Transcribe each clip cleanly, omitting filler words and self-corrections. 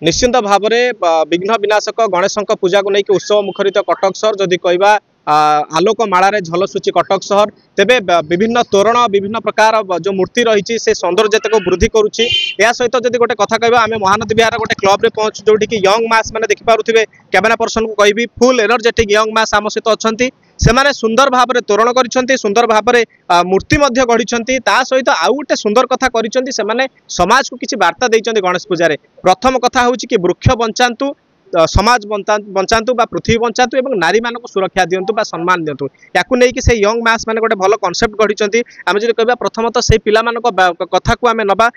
निश्चिंत भाव में विघ्न विनाशक गणेश पूजा को लेकिन उत्सव मुखरित कटक सहर जदि कहवा आलोक मालारे झलसुची कटक सहर तेबे विभिन्न तोरण विभिन्न प्रकार जो मूर्ति रही से सौंदर्यता को वृद्धि करुच्ची। या सहित जदि गोटे कथा कहवा आम महानदी विहार गोटे क्लब रे पहुंचु जोठी कि यंग मास मैंने देखिपे कैमेरा पर्सन को कहि फुल एनर्जेटिक यंग मास आम सहित अच्छा से सुंदर भाव में तोरण कर सुंदर भाव में मूर्ति गढ़ी सहित आउ गोटे सुंदर कथा कर समाज को किसी वार्ता देते गणेश पूजा प्रथम कथा हूँ कि वृक्ष बंचातु समाज बंचातु पृथ्वी बंचातु और नारी मान सुरक्षा दिंतु सम्मान दिंतु या से यंग मास मैंने गोटे भल कनसेप्ट गढ़ी आम जो कह प्रथमतः से पिला कथा को आम नवा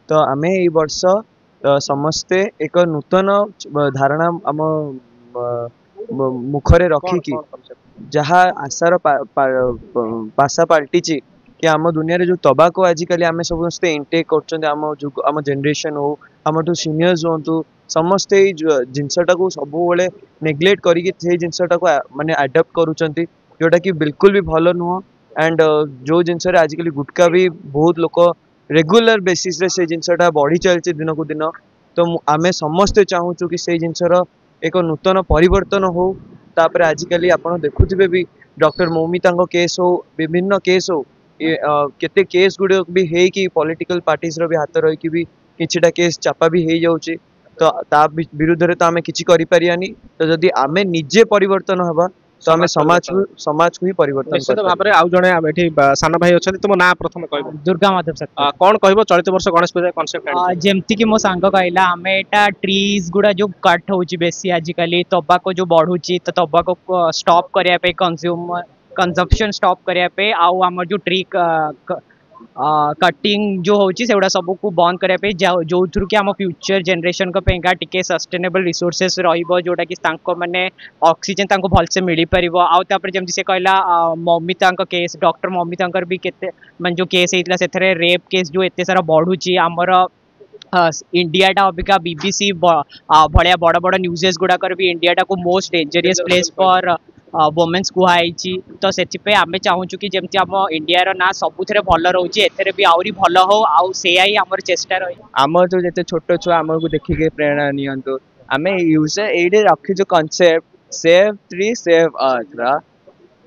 तो आम ए वर्ष समस्ते एक नूतन धारणा आम मुखरे रखिकी जहाँ आशार पाशा पलटि कि आम दुनिया रे जो तबाको आजिकल आम समस्ते इनटेक कर जेनरेशन हो आम सीनियर्स हूँ समस्ते जिनसटा को सब नेग्लेक्ट करके जिनसटा को माने अडप्ट करुँच जोटा कि बिल्कुल भी भल नुह एंड जो जिनस आजिकल गुटका भी बहुत लोक रेगुलर बेसिस रे से जिनसटा बढ़ी चलती दिन को दिन तो आमे समस्ते चाहूँ कि से जिनसर एक नूतन परिवर्तन हो तापर आजिकल आप देखुवे भी डॉक्टर मौमिता केस हो विभिन्न केस हो केते केस गुड़ भी है कि पॉलिटिकल पार्टीज रो भी हाथ रही भी किछिटा केस चापा भी हो जाउची तो ता विरुद्ध रे तो आमे किछि करि परियानी तो जदि आमे निजे परिवर्तन हबा तो आमे समाज को ही परिवर्तन निश्चित भाव में आउ जने एठी सान भाई अच्छा तुम ना प्रथम कहबो दुर्गा माधव सर कौन कहबो चलित वर्ष गणेश पूजा कांसेप्ट जेमती कि मो सांग कहला आमे एटा ट्रीज गुडा जो कट होची बेसी आजिकली तंबाकू जो बढ़ुची तो तंबाकू को स्टॉप करिया पे कंजम्पशन स्टॉप करिया पे आउ हमर जो ट्री कटिंग जो होची सेउडा सब को बंद करिया पे जो थ्रू कि हम फ्यूचर जनरेशन को पेगा टिके सस्टेनेबल रिसोर्सेस रहिबो जोटा कि तांको माने ऑक्सीजन तांको भल से मिली परिबो आउ तापर जेमति से कहला मम्मिता केस डॉक्टर मम्मिता भी केते मन जो केस हेतला सेथरे रेप केस जो एते सारा बढ़ुची हमर इंडिया टा अबिका बीबीसी भलिया बड़ बड़ न्यूजेस गुडा कर भी इंडिया टा को most dangerous place for womens कुहाई तो से आम चाहूँ कि जमी आम इंडिया ना सबुथ भल रोचे एथेरे भी आहरी भल हो आउ से आमर चेष्टा रही आम जो जिते छोट छुआ आम को देखिए प्रेरणा नियंतु आम यूज ये रखीचु concept save tree save earth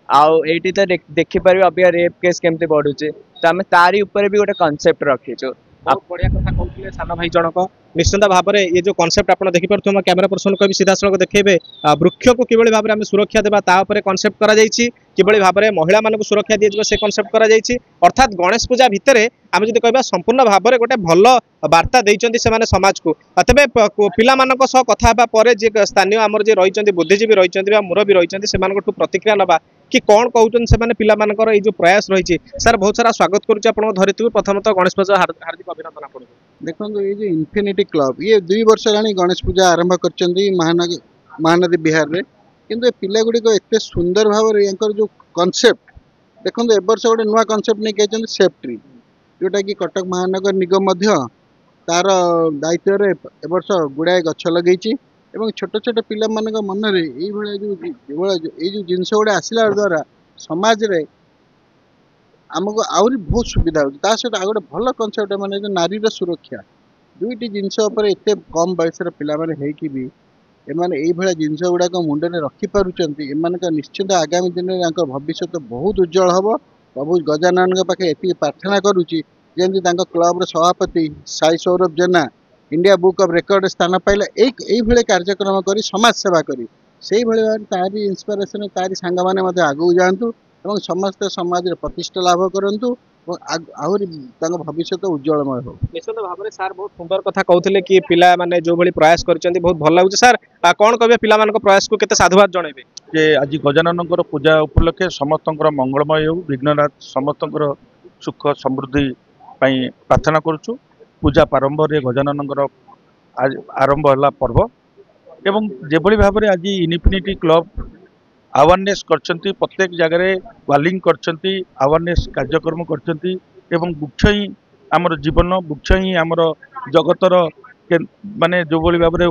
आउ ये तो देखिपर अभी रेप केस केमती बढ़ुचे तो आम तारी ऊपर भी गोटे कनसेप्ट रखीचु बढ़िया कथा कहते सान भाई जनक निश्चिंत भाव में ये जो कनसेप्ट आप देखिपे कैमेरा पर्सन को भी सीधा सड़क देखेबे वृक्ष को किभली भाव में सुरक्षा देवा कनसेप्ट करा किभली भाव में महिला मानक सुरक्षा दिया से कनसेप्ट करा अर्थात गणेश पूजा भितर आम जो कहवा संपूर्ण भाव में गोटे भल वार्ता देते से समाज को तेज पिला कथा जी स्थानीय आमर जी रही बुद्धिजीवी रही मुरबी रही से प्रतिक्रिया नवा कि कौन कहते से पिलामानकर जो प्रयास रही सर बहुत सारा स्वागत करुँच धरित्व प्रथमतः गणेश पूजा हार्दिक अभिनंदन आपको देखो ये इन्फिनिटी क्लब ये 2 वर्ष हेलाणी गणेश पूजा आरंभ कर महानदी बिहार रे किंतु पिला गुड़ी एत सुंदर भाव में जो कनसेप्ट देखो ए वर्ष गोटे नुआ कनसेप्ट नहीं कहते सेफ ट्री जोटा कि कटक महानगर निगम तार दायित्व ए वर्ष गुड़ाए गछ लगे छोट छोट पिला मन जो जिनस गुड़ा आसला द्वारा समाज रे आमको आहरी बहुत सुविधा होता सहित आ गए भल कनसेप्ट माने नारी सुरक्षा दुईटी जिनस एत कम बयस पे भी एमाने जिनस गुड़ाक मुंडे रखिपार निश्चित आगामी दिन में भविष्य बहुत उज्जवल हम प्रभु गजानन पाखे ये प्रार्थना करुच्ची जमी क्लब सभापति साई सौरभ जेना इंडिया बुक ऑफ रेकर्ड स्थान पाइला ये कार्यक्रम कर समाज सेवा करी से तारी इंस्पिरेशन तारी सांग मैंने आगू जातु और समस्त समाज प्रतिष्ठा लाभ करूँ आहरी भविष्य उज्जवलमय हो निश्चित भाव में सार बहुत सुंदर कथा कहते कि पिला माने जो भली प्रयास कर बहुत भल लगे सार कौन कहे पिला प्रयास को केते साधुवाद जनइबे जे आज गजानन पूजा उपलक्षे समस्त मंगलमय हो विघ्ननाथ समस्त सुख समृद्धि प्रार्थना करुचु पूजा प्रारंभ रे गजानन आरंभ है पर्व एवं जेभली भाव में आज इन्फिनिटी क्लब अवेयरनेस करछंती प्रत्येक जगह वालिंग करछंती अवेयरनेस कार्यक्रम करछंती एवं वृक्ष ही आमर जीवन वृक्ष ही आमर जगतर माने जो भली भाव में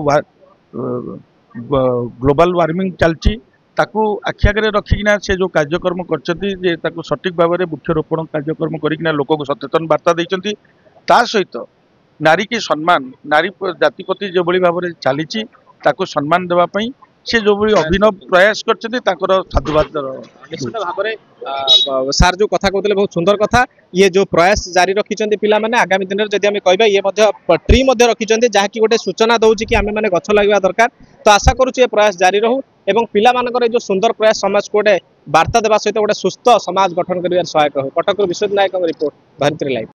ग्लोबल वार्मिंग चलची ताकू आखि आगे रखिकिना से जो कार्यक्रम करछंती जे ताकू सटीक भाव में वृक्षरोपण कार्यक्रम करिकिना लोक को सचेतन वार्ता देइछंती ता सहित नारी की सम्मान नारी जाति प्रति जो भाव में चली सम्मान देवाई से जो अभिनव प्रयास कर साधुवाद निश्चित भाव में सार जो कथा कहते बहुत सुंदर कथा ये जो प्रयास जारी रखिंट पिला माने आगामी दिन में जब आम कह ये ट्री रखिंट जहाँकि गोटे सूचना दूसरी कि आम मैंने गछ लगे दरकार तो आशा करुँ प्रयास जारी रहू एवं पिला मानकर जो सुंदर प्रयास समाज को गोटे वार्ता देवा सहित गोटे सुस्थ समाज गठन कर सहायक हो। कटक विश्वजित नायक रिपोर्ट भारती लाइव।